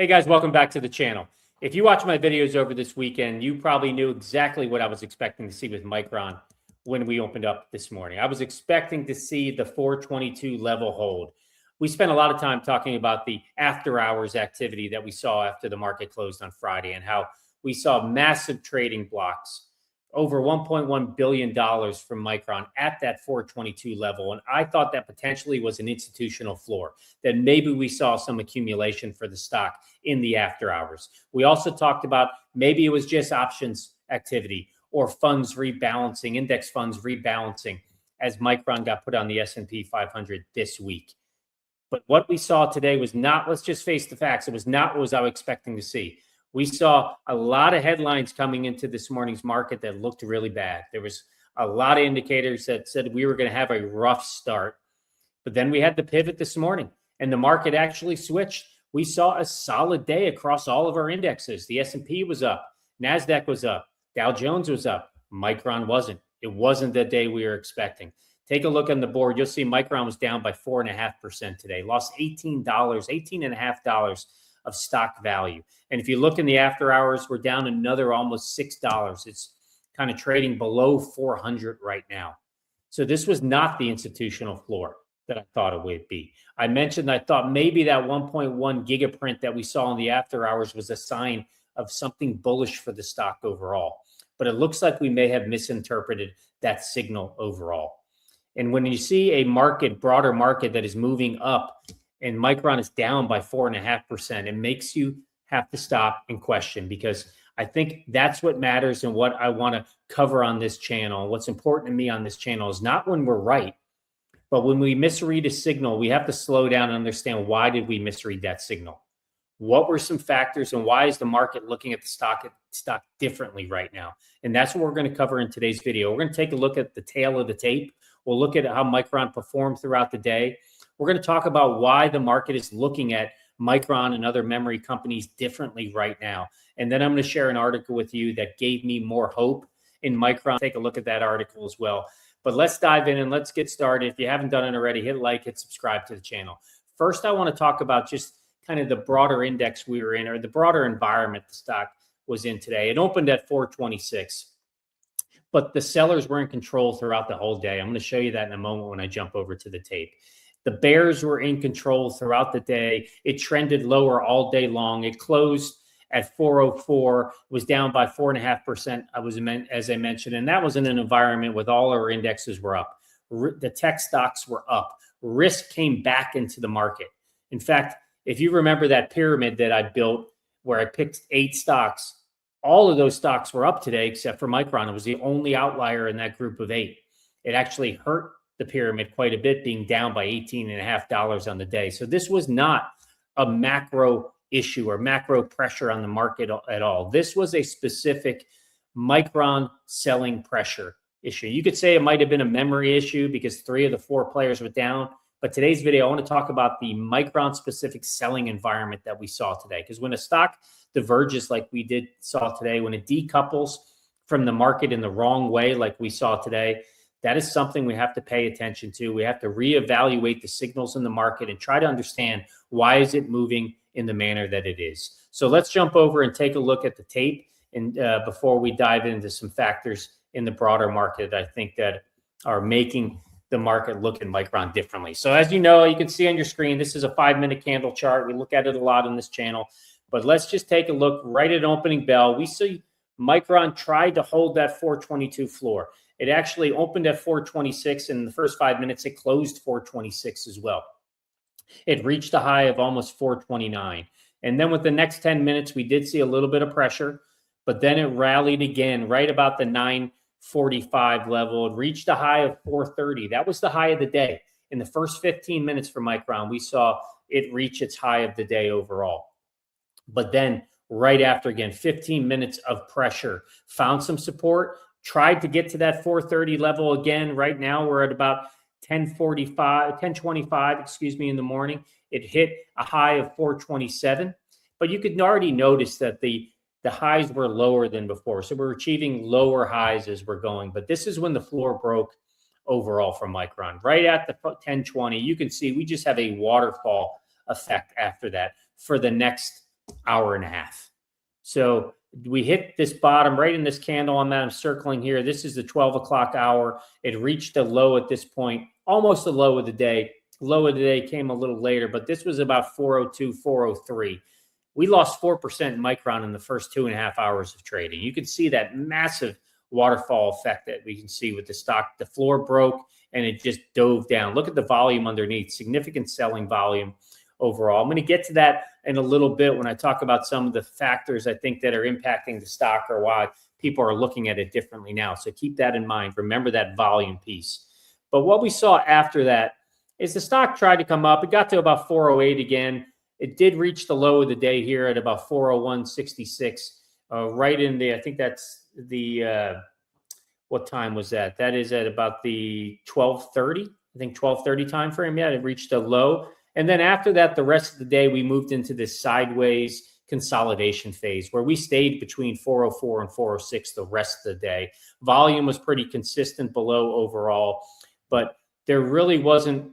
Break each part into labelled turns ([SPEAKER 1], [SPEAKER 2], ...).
[SPEAKER 1] Hey guys, welcome back to the channel. If you watch my videos over this weekend, you probably knew exactly what I was expecting to see with Micron when we opened up this morning. I was expecting to see the 422 level hold. We spent a lot of time talking about the after hours activity that we saw after the market closed on Friday and how we saw massive trading blocks, over $1.1 billion from Micron at that 422 level. And I thought that potentially was an institutional floor, that maybe we saw some accumulation for the stock in the after hours. We also talked about maybe it was just options activity or funds rebalancing, index funds rebalancing as Micron got put on the S&P 500 this week. But what we saw today was not, let's just face the facts, it was not what I was expecting to see. We saw a lot of headlines coming into this morning's market that looked really bad. There was a lot of indicators that said we were going to have a rough start. But then we had the pivot this morning and the market actually switched. We saw a solid day across all of our indexes. The S&P was up. NASDAQ was up. Dow Jones was up. Micron wasn't. It wasn't the day we were expecting. Take a look on the board. You'll see Micron was down by 4.5% today. Lost $18.5 of stock value. And if you look in the after hours, we're down another almost $6. It's kind of trading below 400 right now. So this was not the institutional floor that I thought it would be. I mentioned I thought maybe that 1.1 gigaprint that we saw in the after hours was a sign of something bullish for the stock overall. But it looks like we may have misinterpreted that signal overall. And when you see a market, broader market that is moving up and Micron is down by 4.5%, it makes you have to stop and question, because I think that's what matters and what I want to cover on this channel. What's important to me on this channel is not when we're right, but when we misread a signal, we have to slow down and understand, why did we misread that signal? What were some factors and why is the market looking at the stock differently right now? And that's what we're going to cover in today's video. We're going to take a look at the tail of the tape. We'll look at how Micron performed throughout the day. We're going to talk about why the market is looking at Micron and other memory companies differently right now. And then I'm going to share an article with you that gave me more hope in Micron. Take a look at that article as well. But let's dive in and let's get started. If you haven't done it already, hit like, hit subscribe to the channel. First, I want to talk about just kind of the broader index we were in, or the broader environment the stock was in today. It opened at 426, but the sellers were in control throughout the whole day. I'm going to show you that in a moment when I jump over to the tape. The bears were in control throughout the day. It trended lower all day long. It closed at 404, was down by 4.5%, as I mentioned, and that was in an environment with all our indexes were up. The tech stocks were up. Risk came back into the market. In fact, if you remember that pyramid that I built where I picked 8 stocks, all of those stocks were up today except for Micron. It was the only outlier in that group of 8. It actually hurt the pyramid quite a bit, being down by $18.5 on the day. So this was not a macro issue or macro pressure on the market at all. This was a specific Micron selling pressure issue. You could say it might have been a memory issue because 3 of the 4 players were down. But today's video, I want to talk about the Micron specific selling environment that we saw today. Because when a stock diverges like we saw today, when it decouples from the market in the wrong way like we saw today, that is something we have to pay attention to. We have to reevaluate the signals in the market and try to understand, why is it moving in the manner that it is. So let's jump over and take a look at the tape, and before we dive into some factors in the broader market, I think that are making the market look at Micron differently. So as you know, you can see on your screen, this is a 5-minute candle chart. We look at it a lot on this channel, but let's just take a look right at opening bell. We see Micron tried to hold that 422 floor. It actually opened at 426. In the first 5 minutes, it closed 426 as well. It reached a high of almost 429. And then with the next 10 minutes, we did see a little bit of pressure, but then it rallied again right about the 945 level. It reached a high of 430. That was the high of the day. In the first 15 minutes for Micron, we saw it reach its high of the day overall. But then right after, again, 15 minutes of pressure, found some support, tried to get to that 430 level again. Right now, we're at about 1025, excuse me, in the morning. It hit a high of 427, but you could already notice that the highs were lower than before. So we're achieving lower highs as we're going, but this is when the floor broke overall for Micron. Right at the 1020, you can see we just have a waterfall effect after that for the next hour and a half. So we hit this bottom right in this candle on that I'm circling here. This is the 12 o'clock hour. It reached a low at this point, almost the low of the day. Low of the day came a little later, but this was about 402, 403. We lost 4% in Micron in the first 2.5 hours of trading. You can see that massive waterfall effect that we can see with the stock. The floor broke and it just dove down. Look at the volume underneath, significant selling volume overall. I'm going to get to that in a little bit when I talk about some of the factors I think that are impacting the stock or why people are looking at it differently now. So keep that in mind. Remember that volume piece. But what we saw after that is the stock tried to come up. It got to about 408 again. It did reach the low of the day here at about 401.66, right in the, I think that's the, what time was that? That is at about the 12:30, I think 12:30 time frame. Yeah, it reached a low. And then after that, the rest of the day, we moved into this sideways consolidation phase where we stayed between 404 and 406 the rest of the day. Volume was pretty consistent below overall, but there really wasn't,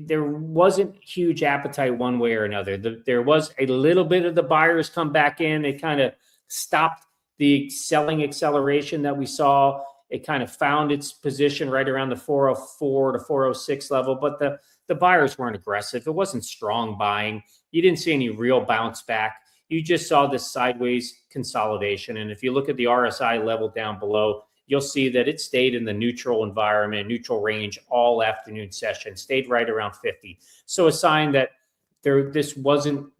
[SPEAKER 1] there wasn't huge appetite one way or another. There was a little bit of the buyers come back in. It kind of stopped the selling acceleration that we saw. It kind of found its position right around the 404 to 406 level, but the buyers weren't aggressive. It wasn't strong buying. You didn't see any real bounce back. You just saw this sideways consolidation. And if you look at the RSI level down below, you'll see that it stayed in the neutral environment, neutral range all afternoon session, stayed right around 50. So a sign that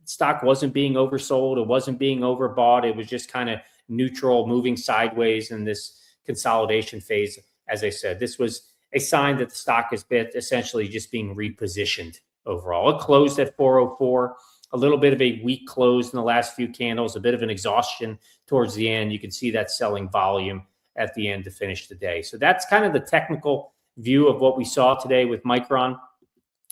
[SPEAKER 1] stock wasn't being oversold. It wasn't being overbought. It was just kind of neutral, moving sideways in this consolidation phase. As I said, this was a sign that the stock is essentially just being repositioned overall. It closed at 404, a little bit of a weak close in the last few candles, a bit of an exhaustion towards the end. You can see that selling volume at the end to finish the day. So that's kind of the technical view of what we saw today with Micron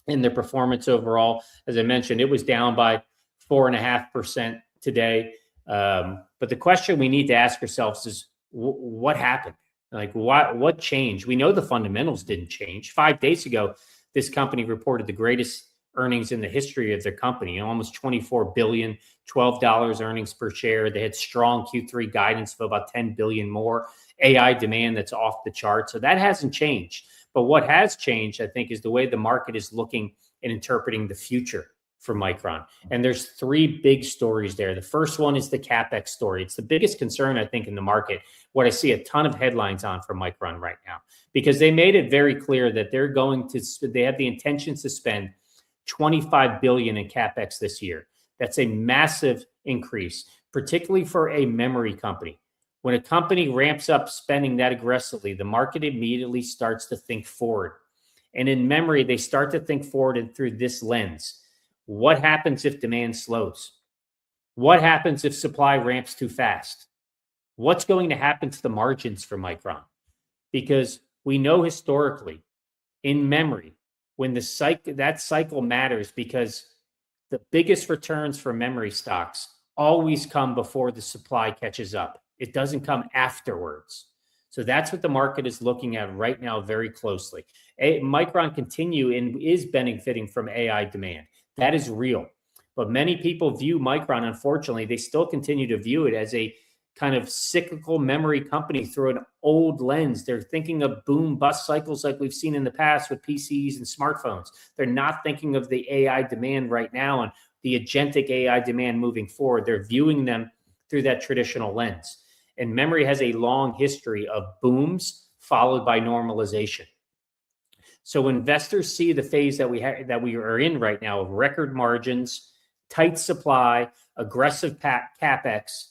[SPEAKER 1] and their performance overall. As I mentioned, it was down by 4.5% today. But the question we need to ask ourselves is, what happened? Like, what changed? We know the fundamentals didn't change. 5 days ago, this company reported the greatest earnings in the history of their company, almost $24 billion, $12 earnings per share. They had strong Q3 guidance of about $10 billion more, AI demand that's off the chart. So that hasn't changed. But what has changed, I think, is the way the market is looking and interpreting the future for Micron. And there's three big stories there. The first one is the capex story. It's the biggest concern, I think, in the market. What I see a ton of headlines on for Micron right now, because they made it very clear that they have the intentions to spend $25 billion in capex this year. That's a massive increase, particularly for a memory company. When a company ramps up spending that aggressively, the market immediately starts to think forward. And in memory, they start to think forward and through this lens. What happens if demand slows? What happens if supply ramps too fast? What's going to happen to the margins for Micron? Because we know historically in memory, when that cycle matters, because the biggest returns for memory stocks always come before the supply catches up. It doesn't come afterwards. So that's what the market is looking at right now very closely. Micron is benefiting from AI demand. That is real. But many people view Micron, unfortunately, they still continue to view it as a kind of cyclical memory company through an old lens. They're thinking of boom bust cycles like we've seen in the past with PCs and smartphones. They're not thinking of the AI demand right now and the agentic AI demand moving forward. They're viewing them through that traditional lens. And memory has a long history of booms followed by normalization. So when investors see the phase that we are in right now of record margins, tight supply, aggressive capex,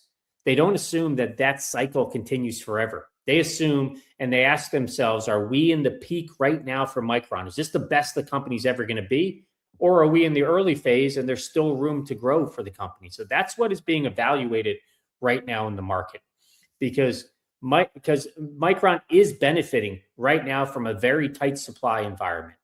[SPEAKER 1] they don't assume that cycle continues forever. They assume and they ask themselves, are we in the peak right now for Micron? Is this the best the company's ever going to be? Or are we in the early phase and there's still room to grow for the company? So that's what is being evaluated right now in the market. Because Micron is benefiting right now from a very tight supply environment.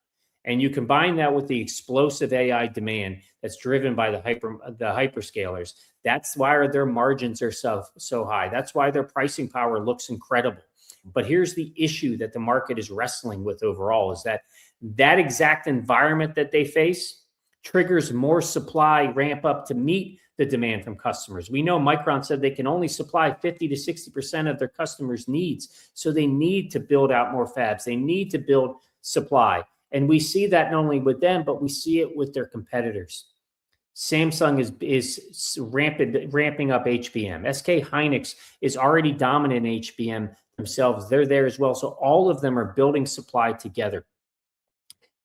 [SPEAKER 1] And you combine that with the explosive AI demand that's driven by the hyperscalers. That's why their margins are so high. That's why their pricing power looks incredible. But here's the issue that the market is wrestling with overall is that exact environment that they face triggers more supply ramp up to meet the demand from customers. We know Micron said they can only supply 50 to 60% of their customers' needs. So they need to build out more fabs. They need to build supply. And we see that not only with them, but we see it with their competitors. Samsung is ramping up HBM. SK Hynix is already dominant in HBM themselves. They're there as well. So all of them are building supply together.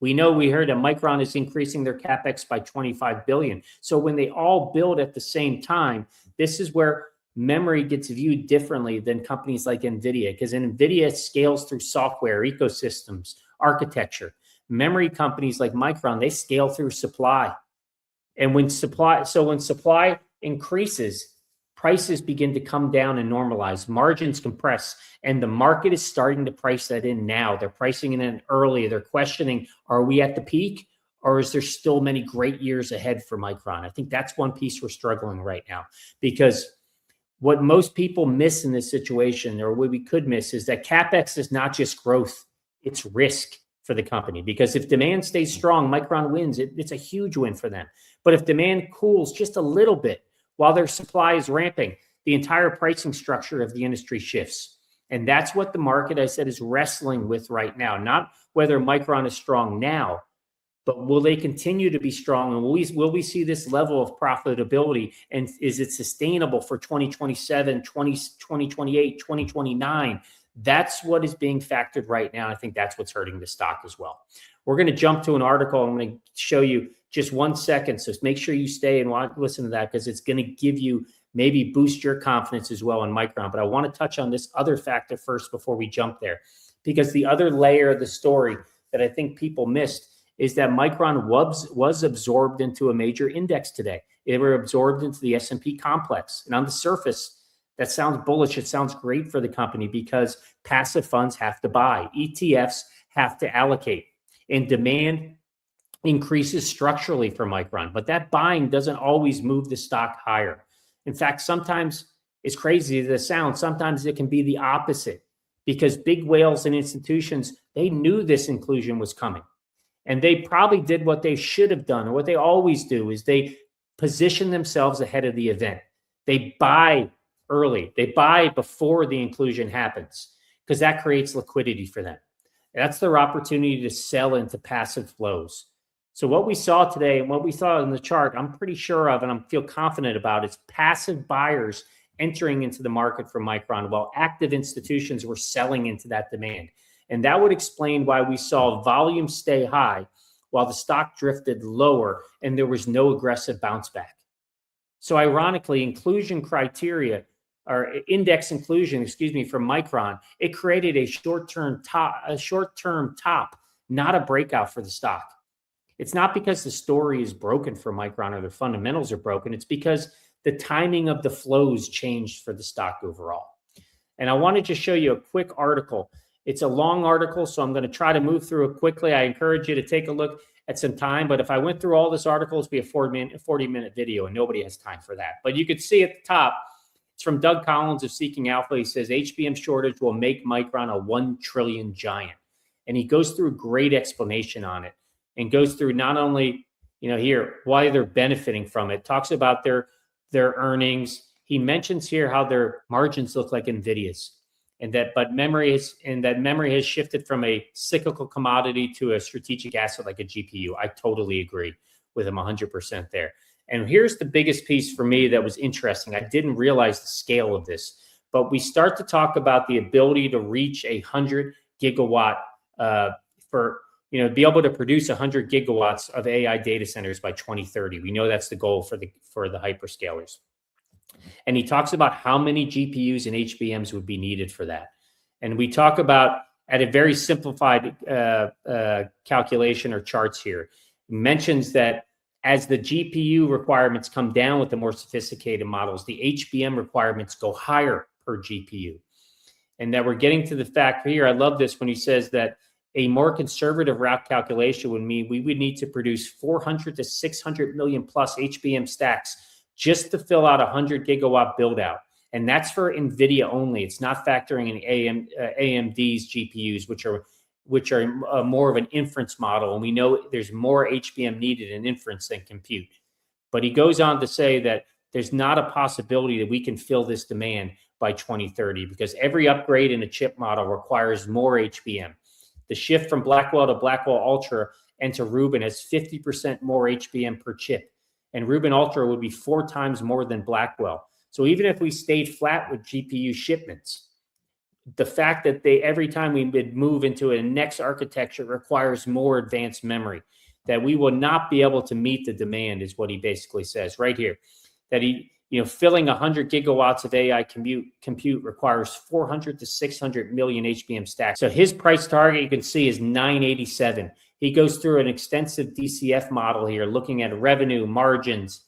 [SPEAKER 1] We heard that Micron is increasing their capex by 25 billion. So when they all build at the same time, this is where memory gets viewed differently than companies like NVIDIA, because NVIDIA scales through software, ecosystems, architecture. Memory companies like Micron, they scale through supply. And when supply increases, prices begin to come down and normalize, margins compress, and the market is starting to price that in now. They're pricing it in early. They're questioning, are we at the peak, or is there still many great years ahead for Micron? I think that's one piece we're struggling right now, because what most people miss in this situation, or what we could miss, is that capex is not just growth, it's risk for the company. Because if demand stays strong, Micron wins. It's a huge win for them. But if demand cools just a little bit while their supply is ramping, the entire pricing structure of the industry shifts. And that's what the market, I said, is wrestling with right now. Not whether Micron is strong now, but will they continue to be strong? And will we see this level of profitability? And is it sustainable for 2027, 2028, 2029? That's what is being factored right now. I think that's what's hurting the stock as well. We're going to jump to an article. I'm going to show you just 1 second. So make sure you stay and listen to that, because it's going to give you, maybe boost your confidence as well in Micron. But I want to touch on this other factor first before we jump there, because the other layer of the story that I think people missed is that Micron was absorbed into a major index today. They were absorbed into the S&P complex. And on the surface, that sounds bullish. It sounds great for the company, because passive funds have to buy. ETFs have to allocate. And demand increases structurally for Micron. But that buying doesn't always move the stock higher. In fact, sometimes, it's crazy as it sounds, sometimes it can be the opposite, because big whales and institutions, they knew this inclusion was coming. And they probably did what they should have done, or what they always do, is they position themselves ahead of the event. They buy early. They buy before the inclusion happens, because that creates liquidity for them. That's their opportunity to sell into passive flows. So what we saw today, and what we saw in the chart, I'm pretty sure of, and I feel confident about, is passive buyers entering into the market for Micron, while active institutions were selling into that demand. And that would explain why we saw volume stay high while the stock drifted lower and there was no aggressive bounce back. So ironically, inclusion criteria, or index inclusion, for Micron, it created a short-term top, not a breakout for the stock. It's not because the story is broken for Micron or the fundamentals are broken. It's because the timing of the flows changed for the stock overall. And I wanted to show you a quick article. It's a long article, so I'm going to try to move through it quickly. I encourage you to take a look at some time. But if I went through all this article, it'd be a 40-minute video, and nobody has time for that. But you could see at the top, it's from Doug Collins of Seeking Alpha. He says, HBM shortage will make Micron a 1 trillion giant. And he goes through a great explanation on it, and goes through not only, here, why they're benefiting from it, talks about their earnings. He mentions here how their margins look like NVIDIA's, and that memory has shifted from a cyclical commodity to a strategic asset like a GPU. I totally agree with him 100% there. And here's the biggest piece for me that was interesting. I didn't realize the scale of this, but we start to talk about the ability to reach 100 gigawatt be able to produce 100 gigawatts of AI data centers by 2030. We know that's the goal for the hyperscalers. And he talks about how many GPUs and HBMs would be needed for that. And we talk about, at a very simplified calculation or charts here, mentions that as the GPU requirements come down with the more sophisticated models, the HBM requirements go higher per GPU. And that we're getting to the fact here, I love this when he says that a more conservative route calculation would mean we would need to produce 400 to 600 million plus HBM stacks just to fill out a 100 gigawatt build out. And that's for NVIDIA only. It's not factoring in AMD's GPUs, which are which are more of an inference model. And we know there's more HBM needed in inference than compute. But he goes on to say that there's not a possibility that we can fill this demand by 2030 because every upgrade in a chip model requires more HBM. The shift from Blackwell to Blackwell Ultra and to Rubin has 50% more HBM per chip. And Rubin Ultra would be 4 times more than Blackwell. So even if we stayed flat with GPU shipments, the fact that every time we would move into a next architecture requires more advanced memory, that we will not be able to meet the demand is what he basically says right here. That filling 100 gigawatts of AI compute requires 400 to 600 million HBM stacks. So his price target, you can see, is 987. He goes through an extensive DCF model here, looking at revenue, margins,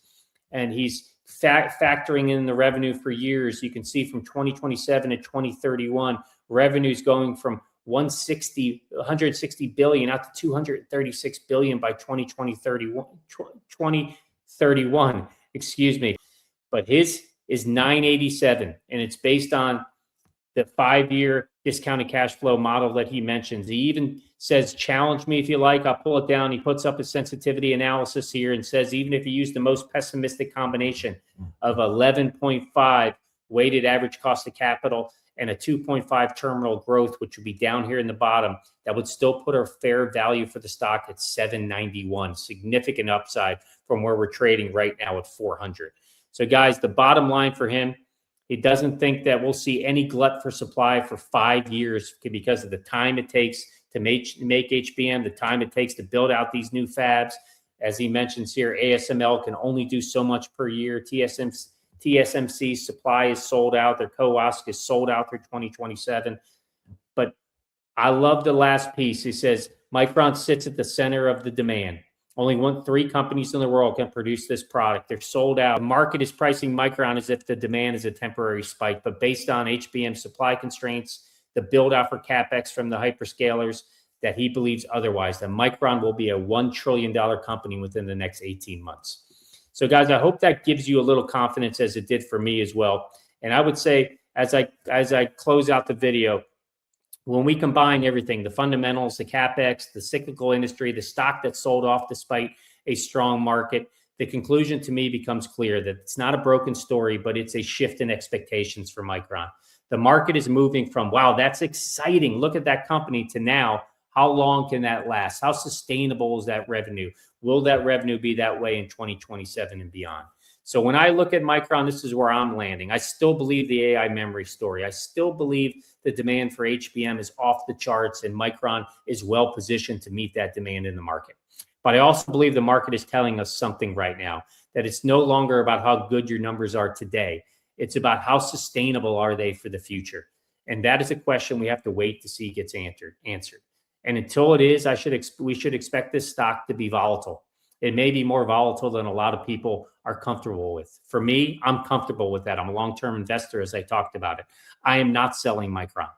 [SPEAKER 1] and he's factoring in the revenue for years. You can see from 2027 to 2031, revenues going from 160 billion out to 236 billion by 2031, excuse me. But his is 987, and it's based on the 5-year discounted cash flow model that he mentions. He even says, challenge me if you like. I'll pull it down. He puts up a sensitivity analysis here and says, even if you use the most pessimistic combination of 11.5 weighted average cost of capital and a 2.5 terminal growth, which would be down here in the bottom, that would still put our fair value for the stock at 791, significant upside from where we're trading right now at 400. So guys, the bottom line for him, he doesn't think that we'll see any glut for supply for 5 years because of the time it takes to make HBM, the time it takes to build out these new fabs. As he mentions here, ASML can only do so much per year. TSMC's supply is sold out. Their CoWoS is sold out through 2027. But I love the last piece. He says, Micron sits at the center of the demand. Only 3 companies in the world can produce this product. They're sold out. The market is pricing Micron as if the demand is a temporary spike, but based on HBM supply constraints, the build out for capex from the hyperscalers, that he believes otherwise, that Micron will be a $1 trillion company within the next 18 months. So guys, I hope that gives you a little confidence as it did for me as well. And I would say, as I close out the video, when we combine everything, the fundamentals, the capex, the cyclical industry, the stock that sold off despite a strong market, the conclusion to me becomes clear that it's not a broken story, but it's a shift in expectations for Micron. The market is moving from, wow, that's exciting, look at that company, to now, how long can that last? How sustainable is that revenue? Will that revenue be that way in 2027 and beyond? So when I look at Micron, this is where I'm landing. I still believe the AI memory story. I still believe the demand for HBM is off the charts, and Micron is well positioned to meet that demand in the market. But I also believe the market is telling us something right now, that it's no longer about how good your numbers are today. It's about how sustainable are they for the future. And that is a question we have to wait to see gets answered. And until it is, we should expect this stock to be volatile. It may be more volatile than a lot of people are comfortable with. For me, I'm comfortable with that. I'm a long-term investor, as I talked about it. I am not selling Micron.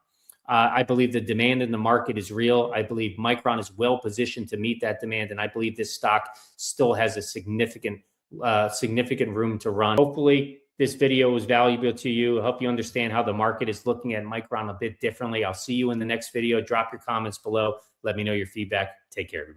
[SPEAKER 1] I believe the demand in the market is real. I believe Micron is well positioned to meet that demand, and I believe this stock still has a significant room to run. Hopefully, this video was valuable to you. I hope you understand how the market is looking at Micron a bit differently. I'll see you in the next video. Drop your comments below. Let me know your feedback. Take care, everybody.